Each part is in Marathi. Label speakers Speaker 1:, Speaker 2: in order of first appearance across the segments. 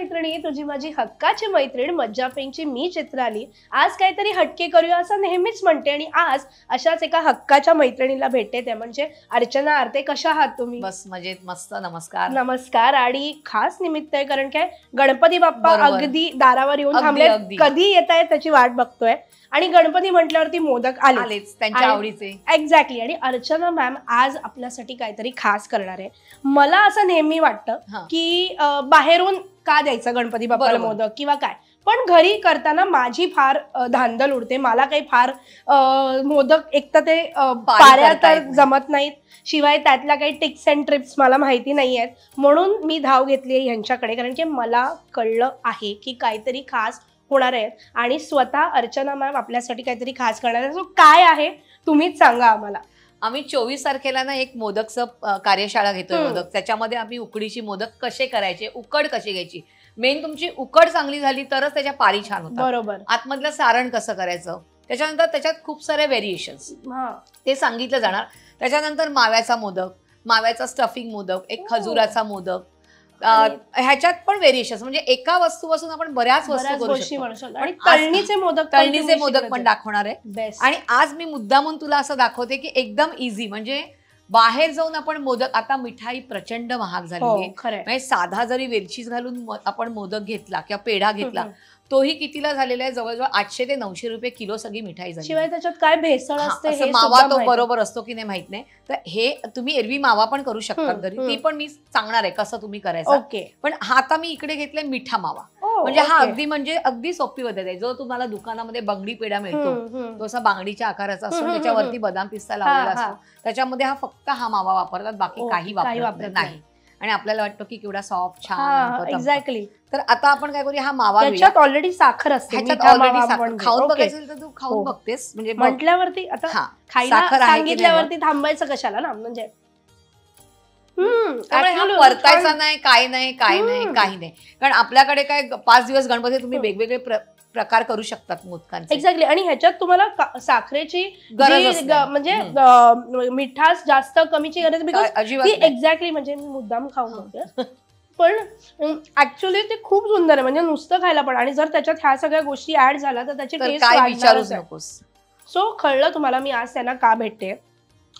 Speaker 1: मैत्रिणी, तुझी माझी हक्काची मैत्रीण मज्जा पेंगची मी चित्राली आज काहीतरी हटके करूया असं नेहमीच म्हणते आणि आज अशाच एका हक्काच्या मैत्रिणीला भेटते ते म्हणजे अर्चना आरते. कशा आहात तुम्ही?
Speaker 2: बस मजेत मस्त. नमस्कार.
Speaker 1: नमस्कार. आणि खास निमित्त आहे कारण काय गणपती बाप्पा अगदी दारावर येऊन थांबले, कधी येत आहे त्याची वाट बघतोय आणि गणपती म्हटल्यावरती मोदक आलेच
Speaker 2: त्यांच्या आवडीचे.
Speaker 1: एक्झॅक्टली. आणि अर्चना मॅम आज आपल्यासाठी काहीतरी खास करणार आहे. मला असं नेहमी वाटतं की बाहेरून का द्यायचं गणपती बाप्पाला मोदक किंवा काय, पण घरी करताना माझी फार धांदल उडते. मला काही फार मोदक एक तर ते पाऱ्या तर जमत नाहीत, शिवाय त्यातल्या काही टिप्स अँड ट्रिप्स मला माहिती नाही आहेत. म्हणून मी धाव घेतली आहे ह्यांच्याकडे, कारण की मला कळलं आहे की काहीतरी खास होणार आहेत आणि स्वतः अर्चना मॅम आपल्यासाठी काहीतरी खास करणार आहे. सो काय आहे तुम्हीच सांगा आम्हाला.
Speaker 2: आम्ही 24 तारखेला ना एक मोदकचं कार्यशाळा घेतोय. मोदक त्याच्यामध्ये आम्ही उकडीची मोदक कसे करायचे, उकड कशी घ्यायची, मेन तुमची उकड चांगली झाली तरच त्याच्या पारी छान होतात. बरोबर. आतमधलं सारण कसं करायचं, त्याच्यानंतर त्याच्यात खूप सारे व्हेरिएशन्स ते सांगितलं जाणार. त्याच्यानंतर माव्याचा मोदक, माव्याचा स्टफिंग मोदक, एक खजुराचा मोदक, ह्याच्यात पण व्हेरिएशन्स म्हणजे एका वस्तूपासून आपण बऱ्याच वस्तू करू शकतो. आणि तळणीचे मोदक पण दाखवणार आहे. आणि आज मी मुद्दामून तुला असं दाखवते की एकदम इझी, म्हणजे बाहेर जाऊन आपण मोदक, आता मिठाई प्रचंड महाग झाली आहे. साधा जरी वेलचीच घालून आपण मोदक घेतला किंवा पेढा घेतला तोही कितीला झालेला आहे, जवळजवळ 800 ते 900 रुपये किलो सगळी मिठाई झाली.
Speaker 1: शिवाय त्याच्यात काय भेसळ असते,
Speaker 2: मावा तो बरोबर असतो की नाही माहित नाही. तर हे तुम्ही एरवी मावा पण करू शकता घरी, ती पण मी सांगणार आहे कसं तुम्ही करायचं. पण हा आता मी इकडे घेतलाय मिठा मावा. म्हणजे हा अगदी सोपी पद्धत आहे. जो तुम्हाला दुकानामध्ये बांगडी पेढा मिळतो तो असा बांगडीच्या आकाराचा असतो, त्याच्यावरती बदाम पिस्ता लावलेला असतो, त्याच्यामध्ये हा फक्त हा मावा वापरतात, बाकी काही वापरत नाही. आणि आपल्याला वाटतं की केवढा सॉफ्ट छान.
Speaker 1: एक्झॅक्टली.
Speaker 2: तर आता आपण काय करूया, हा मावा
Speaker 1: त्याच्यात ऑलरेडी साखर असते,
Speaker 2: खाऊन बघायचं तर तू खाऊन बघतेस म्हणजे
Speaker 1: म्हटल्यावरती आता खायला सांगितल्यावरती थांबायचं कशाला ना, म्हणजे
Speaker 2: परतायचा नाही, काही नाही काही नाही. कारण आपल्याकडे काय 5 दिवस गणपती तुम्ही वेगवेगळे प्रकार करू शकतात मोदकांचे.
Speaker 1: एक्झॅक्टली. आणि ह्याच्यात तुम्हाला साखरेची गरज म्हणजे मिठास जास्त कमीची गरज, बिकॉज एक्झॅक्टली म्हणजे मी मुद्दाम खाऊन होते. पण ऍक्च्युअली ते खूप सुंदर आहे, म्हणजे नुसतं खायला पण, आणि जर त्याच्यात ह्या सगळ्या गोष्टी ऍड झाल्या तर त्याची टेस्ट
Speaker 2: विचारूच नकोस.
Speaker 1: सो कळलं तुम्हाला मी आज त्यांना का भेटते.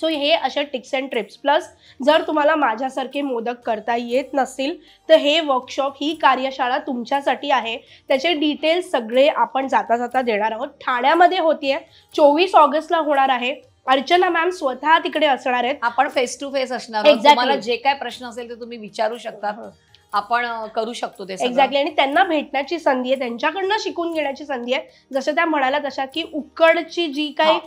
Speaker 1: सो हे अशा टिप्स अँड ट्रिप्स, प्लस जर तुम्हाला माझ्यासारखे मोदक करता येत नसतील तर हे वर्कशॉप, ही कार्यशाळा तुमच्यासाठी आहे. त्याचे डिटेल्स सगळे आपण जाता जाता देणार आहोत. ठाण्यामध्ये होतीये, 24 ऑगस्टला होणार आहे. अर्चना मॅम स्वतः तिकडे असणार आहेत.
Speaker 2: आपण फेस टू फेस असणार आहोत. तुम्हाला जे काय प्रश्न असेल ते तुम्ही विचारू शकता, आपण करू शकतो ते.
Speaker 1: एक्झॅक्टली. आणि त्यांना भेटण्याची संधी आहे, त्यांच्याकडनं शिकून घेण्याची संधी आहे. जसं त्या म्हणाल्या तशा की उकडची जी काही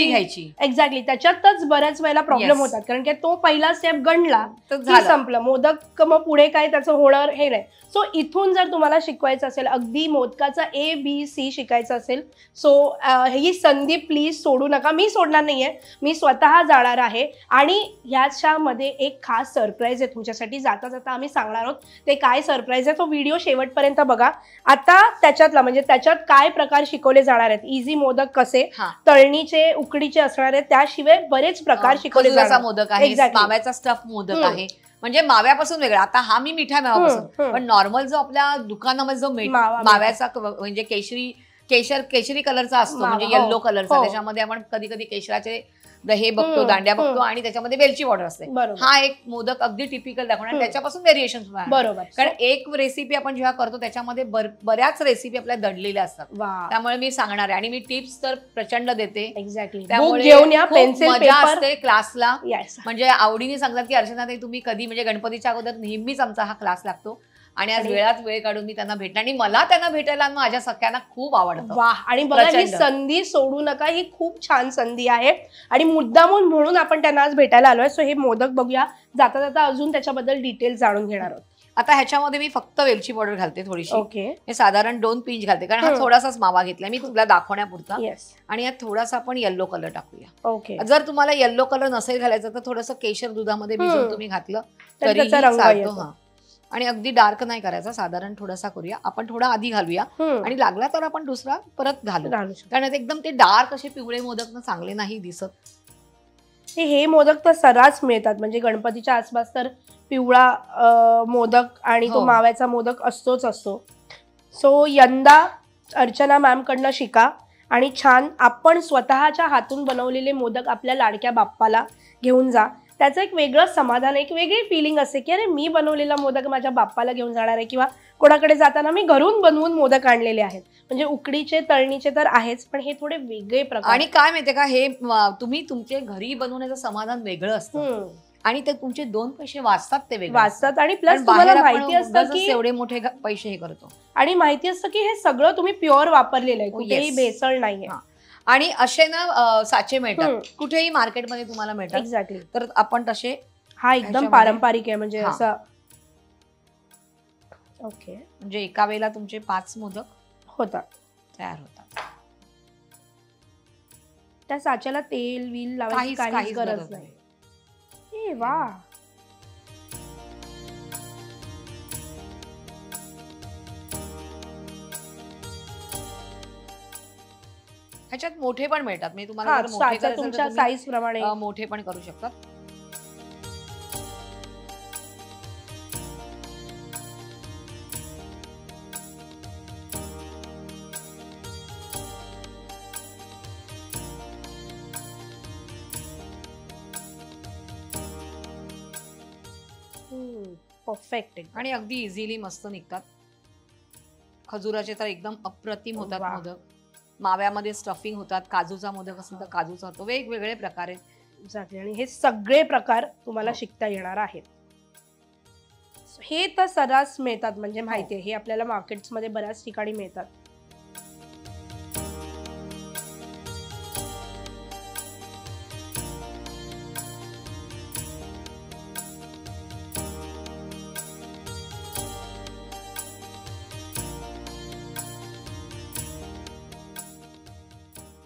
Speaker 2: घ्यायची,
Speaker 1: एक्झॅक्टली, त्याच्यातच बऱ्याच वेळेला प्रॉब्लेम होतात, कारण की तो पहिला स्टेप गणला तर संपलं मोदक, मग पुढे काय त्याचं होणार हे नाही. सो इथून जर तुम्हाला शिकवायचं असेल, अगदी मोदकाचा ABC शिकायचं असेल, सो ही संधी प्लीज सोडू नका. मी सोडणार नाहीये, मी स्वतः जाणार आहे. आणि ह्याच्यामध्ये एक खास सरप्राईज आहे तुमच्यासाठी. जाता जाता आम्ही सांगणार आहोत ते काय सरप्राईज आहे, तो व्हिडिओ शेवटपर्यंत बघा. आता त्याच्यातला म्हणजे त्याच्यात काय प्रकार शिकवले जाणार आहेत, इझी मोदक कसे, तळणीचे उकडीचे असणार आहेत, त्याशिवाय बरेच प्रकार शिकवले जाणार.
Speaker 2: मोदक आहे, माव्याचा स्टफ मोदक आहे, म्हणजे माव्यापासून वेगळा. आता हा मी मिठा माव्यापासून, पण नॉर्मल जो आपल्या दुकानामध्ये जो माव्याचा म्हणजे केशरी कलरचा असतो, म्हणजे येल्लो कलरचा, त्याच्यामध्ये आपण कधी कधी केशराचे हे बघतो, दांड्या बघतो, आणि त्याच्यामध्ये वेलची पावडर असते. हा एक मोदक अगदी टिपिकल दाखवणार, त्याच्यापासून व्हेरिएशन.
Speaker 1: बरोबर.
Speaker 2: कारण एक रेसिपी आपण जेव्हा करतो त्याच्यामध्ये बऱ्याच रेसिपी आपल्या दडलेल्या असतात, त्यामुळे मी सांगणार आहे. आणि मी टिप्स तर प्रचंड देते.
Speaker 1: एक्झॅक्टली.
Speaker 2: त्यामुळे मजा असते क्लासला. म्हणजे आवडीने सांगतात की अर्चना ताई तुम्ही कधी, म्हणजे गणपतीच्या अगोदर नेहमीच आमचा हा क्लास लागतो, आणि आज वेळात वेळ काढून मी त्यांना भेटणार, आणि मला त्यांना भेटायला माझ्या सगळ्यांना खूप आवडतं.
Speaker 1: वाह. आणि बघा, ही संधी सोडू नका, ही खूप छान संधी आहे आणि मुद्दामून म्हणून आपण त्यांना आज भेटायला आलोय. सो हे मोदक बघूया, जाता जाता अजून त्याच्याबद्दल डिटेल्स जाणून घेणार आहोत.
Speaker 2: आता ह्याच्यामध्ये मी फक्त वेलची पावडर घालते थोडीशी.
Speaker 1: हे
Speaker 2: साधारण 2 पिंच घालते, कारण हा थोडासाच मावा घेतलाय मी तुला दाखवण्यापुरता. आणि यात थोडासा आपण येल्लो कलर टाकूया. जर तुम्हाला येल्लो कलर नसेल घालायचं तर थोडंसं केशर दुधामध्ये भिजवून तुम्ही घातलं तरी चालतो. आणि अगदी डार्क नाही करायचा, साधारण थोडासा करूया आपण, थोडा आधी घालूया, आणि लागला तर आपण दुसरा परत घालू. कारण एकदम ते डार्क असे पिवळे मोदक ना चांगले नाही दिसत.
Speaker 1: हे मोदक तर सर्रास मिळतात, म्हणजे गणपतीच्या आसपास तर पिवळा मोदक आणि तो माव्याचा मोदक असतोच असतो. सो यंदा अर्चना मॅम कडनं शिका आणि छान आपण स्वतःच्या हातून बनवलेले मोदक आपल्या लाडक्या बाप्पाला घेऊन जा. त्याचं एक वेगळं समाधान, एक वेगळी फिलिंग असते की अरे मी बनवलेला मोदक माझ्या बाप्पाला घेऊन जाणार आहे, किंवा कोणाकडे जाताना मी घरून बनवून मोदक आणलेले आहेत. म्हणजे उकडीचे तळणीचे तर आहेच, पण हे थोडे वेगळे प्रकार.
Speaker 2: आणि काय माहितीये का, हे तुम्ही तुमचे घरी बनवण्याचं समाधान वेगळं असतं आणि ते तुमचे 2 पैसे वाचतात, ते वेगळे
Speaker 1: वाचतात. आणि प्लस तुम्हाला माहिती असतं की
Speaker 2: एवढे मोठे पैसे हे करतो
Speaker 1: आणि माहिती असतं की हे सगळं तुम्ही प्युअर वापरलेलं आहे, कुठेही भेसळ नाहीये.
Speaker 2: आणि असे ना साचे मिळतात कुठेही मार्केटमध्ये तुम्हाला मिळतात.
Speaker 1: एक्झॅक्टली.
Speaker 2: तर आपण तसे,
Speaker 1: हा एकदम पारंपरिक आहे म्हणजे असं. ओके,
Speaker 2: म्हणजे एका वेळेला तुमचे 5 मोदक
Speaker 1: होतात,
Speaker 2: तयार होतात.
Speaker 1: त्या साच्याला तेल विल लावायची काहीच गरज नाही. ए वा,
Speaker 2: ह्याच्यात मोठे पण मिळतात. मी तुम्हाला
Speaker 1: तुमच्या साईज प्रमाणे
Speaker 2: मोठे पण करू शकतात.
Speaker 1: परफेक्ट.
Speaker 2: आणि अगदी इझिली मस्त निघतात. खजुराचे तर एकदम अप्रतिम होतात मोदक. माव्यामध्ये स्टफिंग होतात. काजूचा मोदक असेल तर काजूचा होतो. वेगवेगळे प्रकार आहेत.
Speaker 1: आणि हे सगळे प्रकार तुम्हाला शिकता येणार आहेत. हे तर सर्रास मिळतात, म्हणजे माहितीये हे आपल्याला मार्केट्समध्ये बऱ्याच ठिकाणी मिळतात.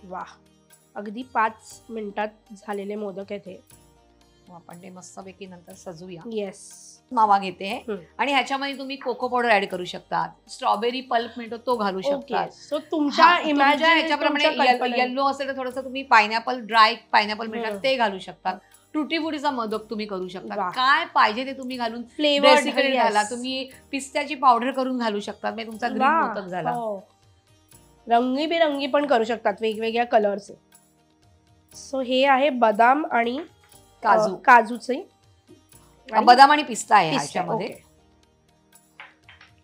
Speaker 1: वाह, अगदी 5 मिनिटात झालेले मोदक आहेत हे.
Speaker 2: आपण ते मस्तपैकी नंतर सजूया.
Speaker 1: येस.
Speaker 2: मावा घेते आणि ह्याच्यामध्ये तुम्ही कोको पावडर ऍड करू शकता. स्ट्रॉबेरी पल्प मिळतो तो घालू शकता.
Speaker 1: सो तुमच्या
Speaker 2: ह्याच्याप्रमाणे येल्लो असेल तर थोडंसं तुम्ही पायनॅपल, ड्राय पायनॅपल मिळतात ते घालू शकता. टुटी फुटीचा मोदक तुम्ही करू शकता. काय पाहिजे ते तुम्ही घालून फ्लेवर घाला. तुम्ही पिस्त्याची पावडर करून घालू शकता. म्हणजे तुमचा ग्रीन मोदक झाला.
Speaker 1: रंगीबेरंगी पण करू शकतात, वेगवेगळ्या कलरचे. सो हे आहे बदाम आणि काजूचे.
Speaker 2: बदाम आणि पिस्ता आहे ह्याच्यामध्ये.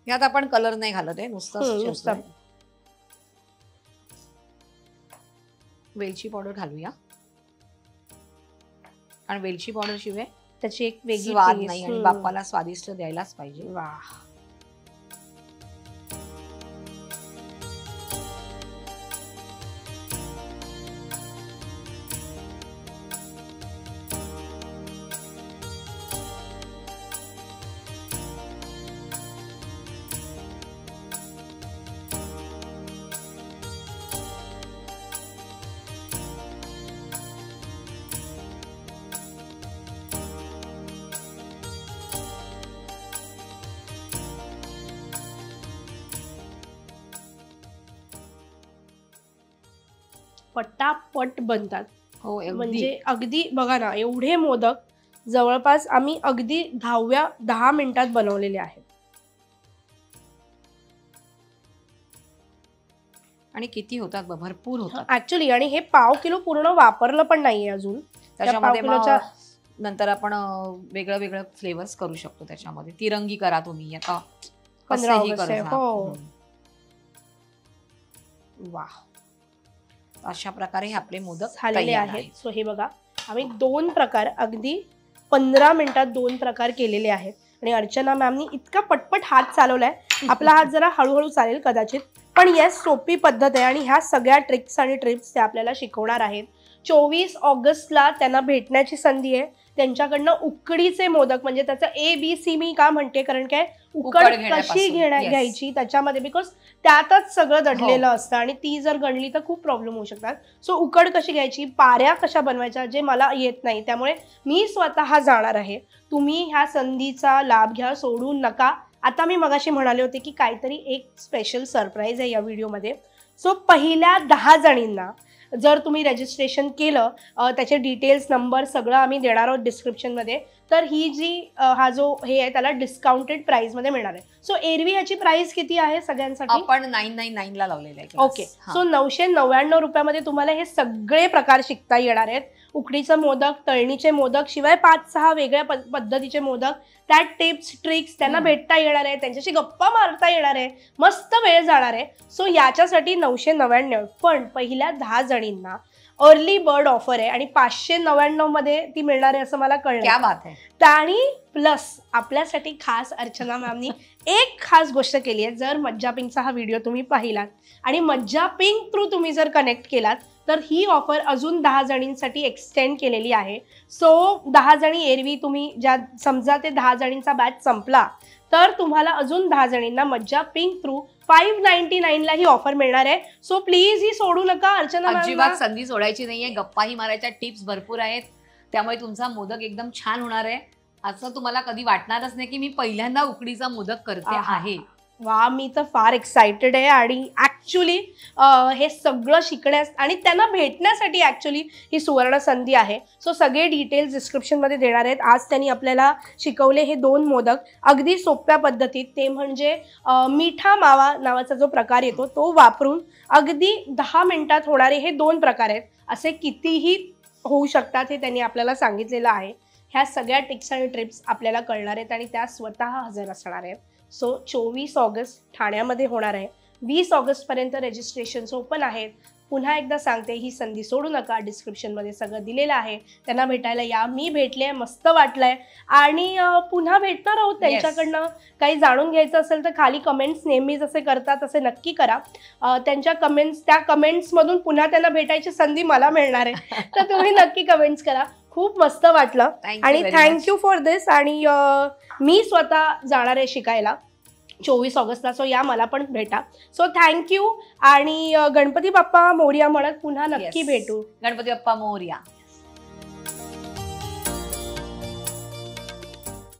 Speaker 2: यात आपण कलर नाही घालत आहे, नुसतं वेलची पावडर घालूया. आणि वेलची पावडर शिवाय
Speaker 1: त्याची एक वेगळी
Speaker 2: स्वाद नाही आणि बाप्पाला स्वादिष्ट द्यायलाच पाहिजे.
Speaker 1: वाह, पटापट बनतात.
Speaker 2: हो,
Speaker 1: म्हणजे अगदी बघा ना, एवढे मोदक जवळपास आम्ही अगदी 10 मिनिटात बनवलेले आहेत.
Speaker 2: आणि किती होतात, भरपूर होतात
Speaker 1: ऍक्च्युली. आणि हे पाव किलो पूर्ण वापरलं पण नाहीये अजून.
Speaker 2: त्याच्यामध्ये नंतर आपण वेगळं वेगळं फ्लेवर्स करू शकतो. त्याच्यामध्ये तिरंगी करा तुम्ही आता
Speaker 1: 15 ऑगस्ट. हो, वाह,
Speaker 2: अशा प्रकारे हे आपले मोदक
Speaker 1: झालेले आहेत. सो हे बघा, आम्ही 2 प्रकार अगदी 15 मिनिटात 2 प्रकार केलेले आहेत. आणि अर्चना मॅमनी इतका पटपट हात चालवलाय. आपला हात जरा हळूहळू चालेल कदाचित, पण येस, सोपी पद्धत आहे. आणि ह्या सगळ्या ट्रिक्स आणि ट्रिप्स ते आपल्याला शिकवणार आहेत. 24 ऑगस्टला त्यांना भेटण्याची संधी आहे. त्यांच्याकडनं उकडीचे मोदक, म्हणजे त्याचं ABC मी का म्हणते, कारण काय उकड कशी घ्यायची त्याच्यामध्ये, बिकॉज त्यातच सगळं दडलेलं असतं आणि ती जर गणली तर खूप प्रॉब्लेम होऊ शकतात. सो उकड कशी घ्यायची, पाऱ्या कशा बनवायच्या, जे मला येत नाही, त्यामुळे मी स्वतः जाणार आहे. तुम्ही ह्या संधीचा लाभ घ्या, सोडू नका. आता मी मगाशी म्हणाले होते की काहीतरी एक स्पेशल सरप्राईज आहे या व्हिडिओमध्ये. सो पहिल्या 10 जणींना जर तुम्ही रजिस्ट्रेशन केलं, त्याचे डिटेल्स नंबर सगळं आम्ही देणार आहोत डिस्क्रिप्शनमध्ये, तर ही जी हा जो हे आहे त्याला डिस्काउंटेड प्राइसमध्ये मिळणार आहे. सो एरवी ह्याची प्राइस किती आहे सगळ्यांसाठी?
Speaker 2: आपण 999 ला लावलेलं आहे.
Speaker 1: ओके, सो 999 रुपयामध्ये तुम्हाला हे सगळे प्रकार शिकता येणार आहेत. उकडीचं मोदक, तळणीचे मोदक, शिवाय 5-6 वेगळ्या पद्धतीचे मोदक, त्यात टिप्स ट्रिक्स त्यांना भेटता येणार आहे, त्यांच्याशी गप्पा मारता येणार आहे, मस्त वेळ जाणार आहे. सो याच्यासाठी 999. पण पहिल्या 10 जणींना अर्ली बर्ड ऑफर आहे आणि 599 मध्ये ती मिळणार आहे असं मला कळलं.
Speaker 2: क्या बात आहे.
Speaker 1: आणि प्लस आपल्यासाठी खास अर्चना मॅमनी एक खास गोष्ट केली आहे. जर मज्जा पिंकचा हा व्हिडिओ तुम्ही पाहिलात आणि मज्जा पिंक थ्रू तुम्ही जर कनेक्ट केलात तर ही ऑफर अजून 10 जणींसाठी एक्सटेंड केलेली आहे. सो 10 जणी एरवी तुम्ही ज्या समजा ते 10 जणींचा बॅच संपला तर तुम्हाला अजून 10 जणींना मज्जा पिंक थ्रू 599 ला ही ऑफर मिळणार आहे. सो प्लीज ही सोडू नका अर्चना मॅम.
Speaker 2: अजिबात संधी सोडायची नाहीये. गप्पाही मारायच्या, टिप्स भरपूर आहेत, त्यामुळे तुमचा मोदक एकदम छान होणार आहे. असं तुम्हाला कधी वाटणारच नाही की मी पहिल्यांदा उकडीचा मोदक करते आहे.
Speaker 1: वा, मी तर फार एक्साइटेड आहे. आणि ऍक्च्युली हे सगळं शिकण्यास आणि त्यांना भेटण्यासाठी ऍक्च्युली ही सुवर्ण संधी आहे. सो सगळे डिटेल्स डिस्क्रिप्शनमध्ये देणार आहेत. आज त्यांनी आपल्याला शिकवले हे 2 मोदक अगदी सोप्या पद्धतीत, ते म्हणजे मिठा मावा नावाचा जो प्रकार येतो तो वापरून अगदी 10 मिनिटात होणारे हे 2 प्रकार आहेत. असे कितीही होऊ शकतात हे त्यांनी आपल्याला सांगितलेलं आहे. ह्या सगळ्या टिप्स आणि ट्रिप्स आपल्याला कळणार आहेत आणि त्या स्वतः हजर असणार आहेत. सो 24 ऑगस्ट ठाण्यामध्ये होणार आहे. 20 ऑगस्टपर्यंत रजिस्ट्रेशन्स ओपन आहेत. पुन्हा एकदा सांगते, ही संधी सोडू नका. डिस्क्रिप्शनमध्ये सगळं दिलेलं आहे. त्यांना भेटायला या. मी भेटले, मस्त वाटलंय आणि पुन्हा भेटणार आहोत त्यांच्याकडनं. काही जाणून घ्यायचं असेल तर खाली कमेंट्स नेहमीच असे करतात तसे नक्की करा. त्यांच्या त्या कमेंट्समधून पुन्हा त्यांना भेटायची संधी मला मिळणार आहे, तर तुम्ही नक्की कमेंट्स करा. खूप मस्त वाटलं आणि थँक्यू फॉर दिस. आणि मी स्वतः जाणार आहे शिकायला 24 ऑगस्टला. सो या, मला पण भेटा. सो थँक्यू आणि गणपती बाप्पा मोरया म्हणत पुन्हा नक्की भेटू.
Speaker 2: गणपती बाप्पा मोरया.